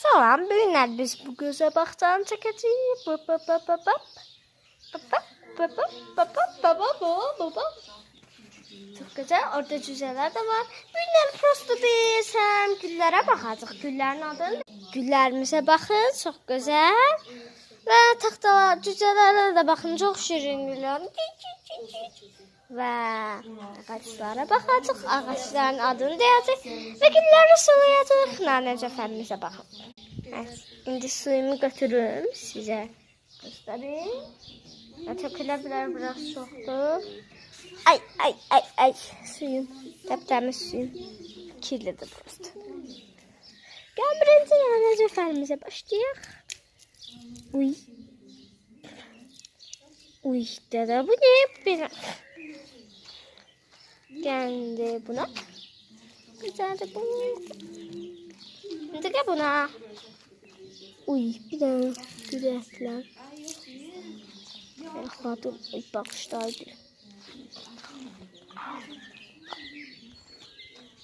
Salam, bugünlər biz bu gözə baxacağını çəkəcəyik. Çox gözəl, orada cüzələr də var. Bugünlər prosto desəm, güllərə baxacaq. Güllərin adını. Güllərimizə baxın, çox gözəl. Və taxtalar, cüzələrə də baxın, çox şirin güllər. Və ağaçlara baxacaq, ağaçların adını deyəcək və gülləri sulayacaq. Nanəcə fərimizə baxın. İndi suyumu götürüm, sizə göstərim. Tökülə bilər, biraz çoxdur. Ay, suyum, təptəmiz suyum. Kirlidir prosto. Gəl birinci nanəcə fərimizə başlayaq. Uy, dədə, bu ne? Geldi buna. Güzeldi bu. Şimdi gel buna. Uy, bir de güzeller. Ayaklarım ilk bakıştaydı.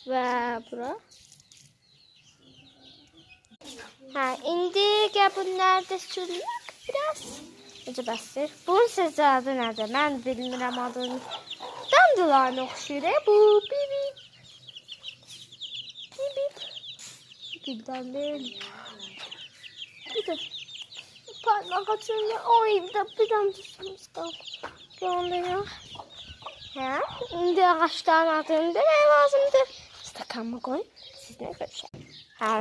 Ve bura. Indi gel bunlar da sürüyor biraz. Necə bəsdir? Bunun sözü adı nədir? Mən bilmirəm adını. Dandelion oxşuyur, bu. Bip. Güldən deyil. Bir də parmaq açılır. Oy, bir dəm düşmüş qaldı. Göndəyiyor. İndi ağaçların adını demək lazımdır. Stakanımı qoy. Sizinlə görüşək.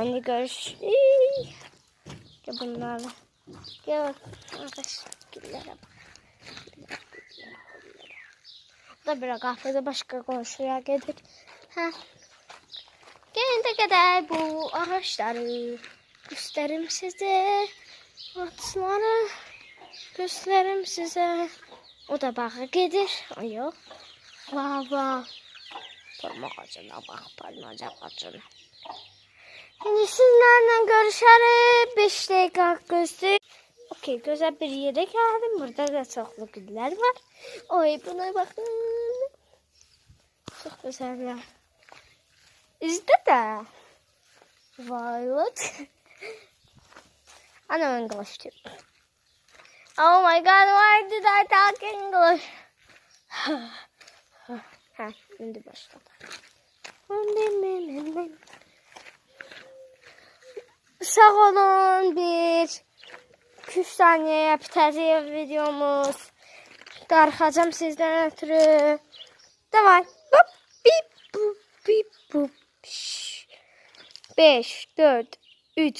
İndi görüşürük. Gəl bunlarla. Gel arkadaş, güllere bak. Da bir kafede başka komşuya gelir. Gelin de kadar bu ağaçları gösterim size. Atları gösterim size. O da bağa gelir. Ayo. Vah. Parmak ağacına bak, parmak ağacına. Şimdi sizlerle görüşürüz. 5 dakika gözlük. Okey, güzel bir yere geldim. Burada da çoxlu güllər var. Oy, buna bakın. Çok güzel ya. İzle de. Violet. I know English too. Oh my god, why did I talk English? Şimdi başladı. Sağ olun, 2-3 saniyəyə bitəcək videomuz. Darıxacam sizdən ötürü. Davay. Hop, bip, bup. 5, 4,